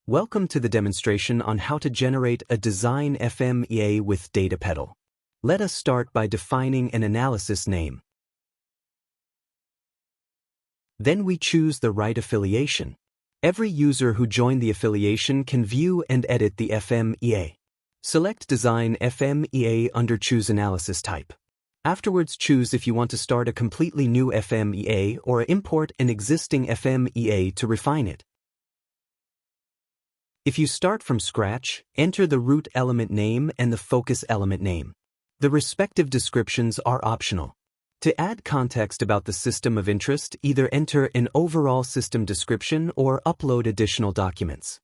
Welcome to the demonstration on how to generate a design FMEA with Datapetal. Let us start by defining an analysis name. Then we choose the right affiliation. Every user who joined the affiliation can view and edit the FMEA. Select Design FMEA under Choose Analysis Type. Afterwards, choose if you want to start a completely new FMEA or import an existing FMEA to refine it. If you start from scratch, enter the root element name and the focus element name. The respective descriptions are optional. To add context about the system of interest, either enter an overall system description or upload additional documents.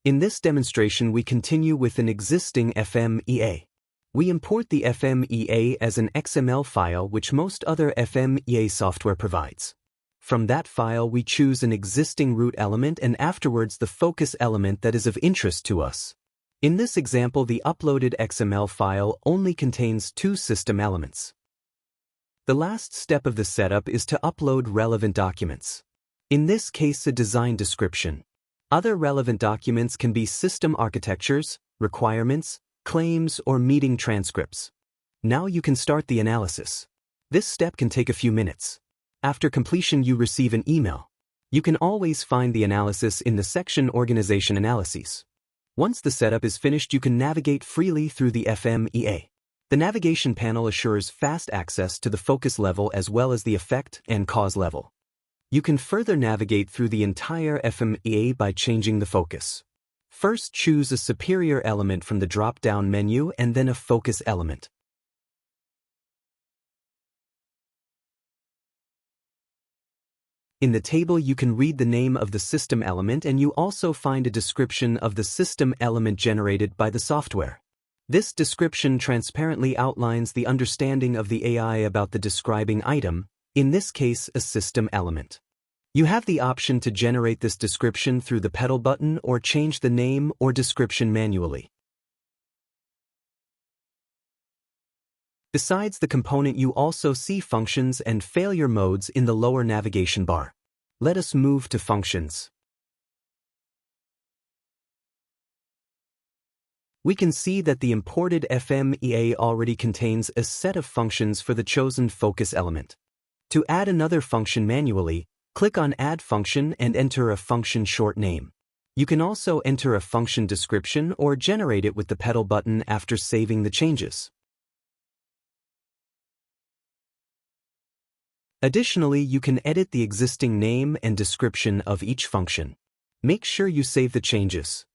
In this demonstration, we continue with an existing FMEA. We import the FMEA as an XML file which most other FMEA software provides. From that file, we choose an existing root element and afterwards the focus element that is of interest to us. In this example, the uploaded XML file only contains two system elements. The last step of the setup is to upload relevant documents. In this case, a design description. Other relevant documents can be system architectures, requirements, claims, or meeting transcripts. Now you can start the analysis. This step can take a few minutes. After completion, you receive an email. You can always find the analysis in the section Organization Analyses. Once the setup is finished, you can navigate freely through the FMEA. The navigation panel assures fast access to the focus level as well as the effect and cause level. You can further navigate through the entire FMEA by changing the focus. First, choose a superior element from the drop-down menu and then a focus element. In the table, you can read the name of the system element and you also find a description of the system element generated by the software. This description transparently outlines the understanding of the AI about the describing item, in this case a system element. You have the option to generate this description through the petal button or change the name or description manually. Besides the component, you also see functions and failure modes in the lower navigation bar. Let us move to functions. We can see that the imported FMEA already contains a set of functions for the chosen focus element. To add another function manually, click on Add Function and enter a function short name. You can also enter a function description or generate it with the petal button after saving the changes. Additionally, you can edit the existing name and description of each function. Make sure you save the changes.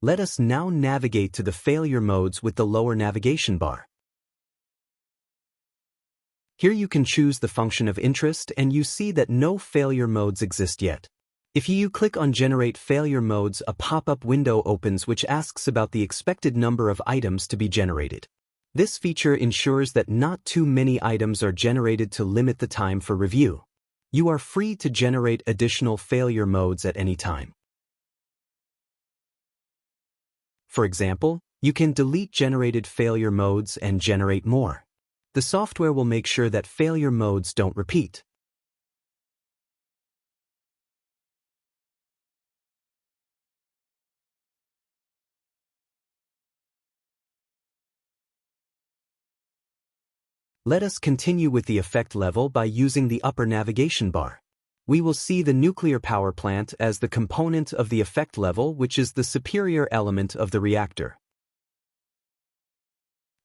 Let us now navigate to the failure modes with the lower navigation bar. Here you can choose the function of interest and you see that no failure modes exist yet. If you click on Generate Failure Modes, a pop-up window opens which asks about the expected number of items to be generated. This feature ensures that not too many items are generated to limit the time for review. You are free to generate additional failure modes at any time. For example, you can delete generated failure modes and generate more. The software will make sure that failure modes don't repeat. Let us continue with the effect level by using the upper navigation bar. We will see the nuclear power plant as the component of the effect level, which is the superior element of the reactor.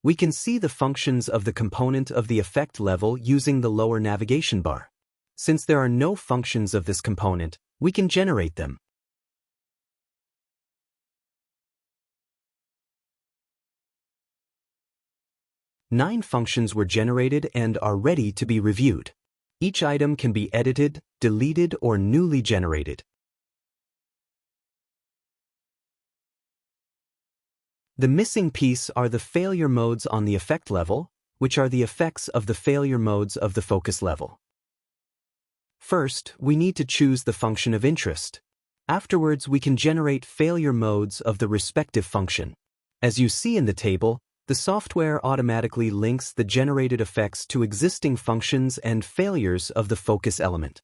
We can see the functions of the component of the effect level using the lower navigation bar. Since there are no functions of this component, we can generate them. Nine functions were generated and are ready to be reviewed. Each item can be edited, deleted, or newly generated. The missing piece are the failure modes on the effect level, which are the effects of the failure modes of the focus level. First, we need to choose the function of interest. Afterwards, we can generate failure modes of the respective function. As you see in the table, the software automatically links the generated effects to existing functions and failures of the focus element.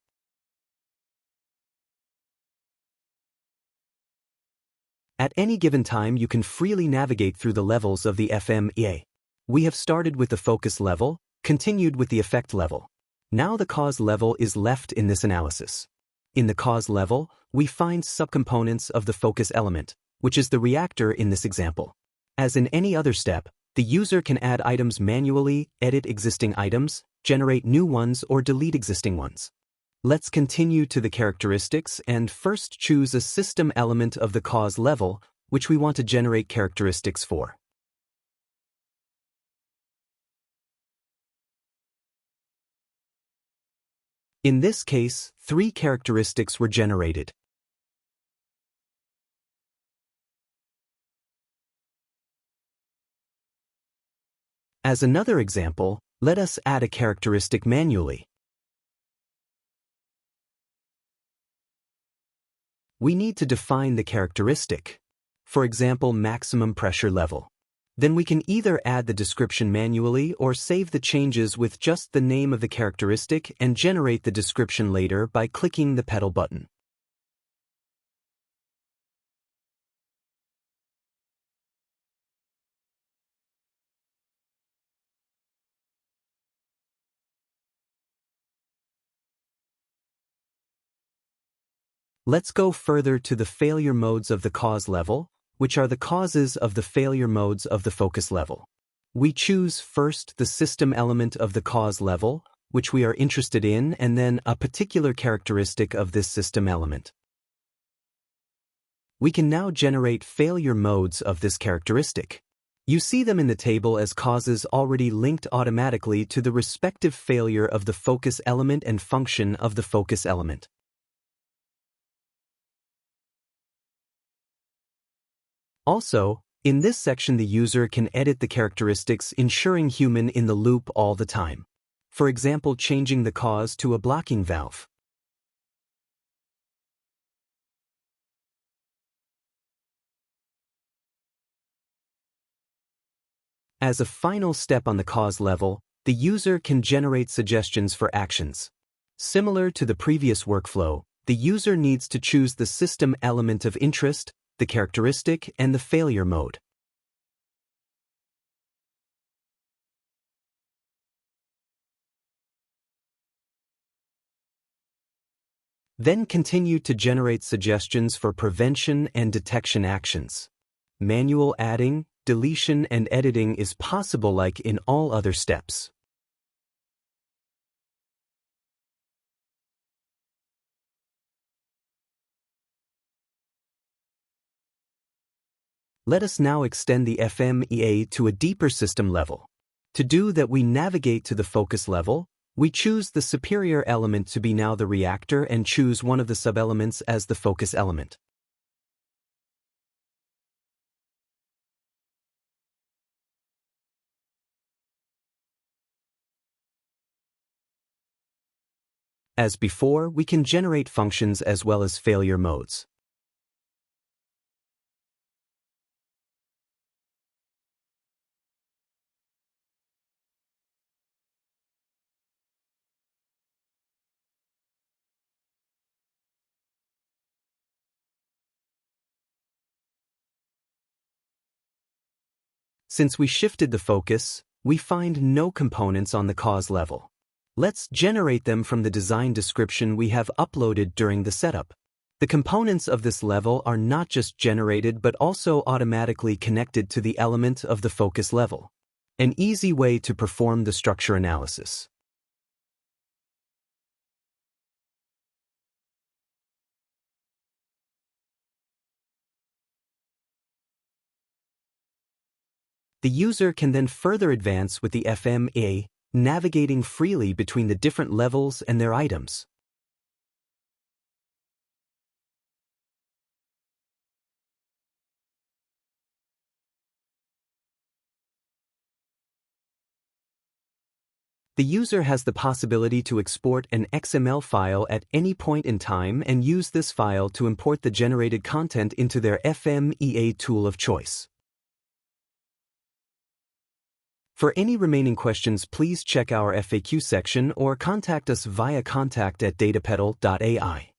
At any given time, you can freely navigate through the levels of the FMEA. We have started with the focus level, continued with the effect level. Now the cause level is left in this analysis. In the cause level, we find subcomponents of the focus element, which is the reactor in this example. As in any other step, the user can add items manually, edit existing items, generate new ones, or delete existing ones. Let's continue to the characteristics and first choose a system element of the cause level, which we want to generate characteristics for. In this case, 3 characteristics were generated. As another example, let us add a characteristic manually. We need to define the characteristic. For example, maximum pressure level. Then we can either add the description manually or save the changes with just the name of the characteristic and generate the description later by clicking the Petal button. Let's go further to the failure modes of the cause level, which are the causes of the failure modes of the focus level. We choose first the system element of the cause level, which we are interested in, and then a particular characteristic of this system element. We can now generate failure modes of this characteristic. You see them in the table as causes already linked automatically to the respective failure of the focus element and function of the focus element. Also, in this section the user can edit the characteristics ensuring human in the loop all the time. For example, changing the cause to a blocking valve. As a final step on the cause level, the user can generate suggestions for actions. Similar to the previous workflow, the user needs to choose the system element of interest, the characteristic, and the failure mode. Then continue to generate suggestions for prevention and detection actions. Manual adding, deletion, and editing is possible like in all other steps. Let us now extend the FMEA to a deeper system level. To do that, we navigate to the focus level. We choose the superior element to be now the reactor and choose one of the subelements as the focus element. As before, we can generate functions as well as failure modes. Since we shifted the focus, we find no components on the cause level. Let's generate them from the design description we have uploaded during the setup. The components of this level are not just generated but also automatically connected to the element of the focus level. An easy way to perform the structure analysis. The user can then further advance with the FMEA, navigating freely between the different levels and their items. The user has the possibility to export an XML file at any point in time and use this file to import the generated content into their FMEA tool of choice. For any remaining questions, please check our FAQ section or contact us via contact@datapetal.ai.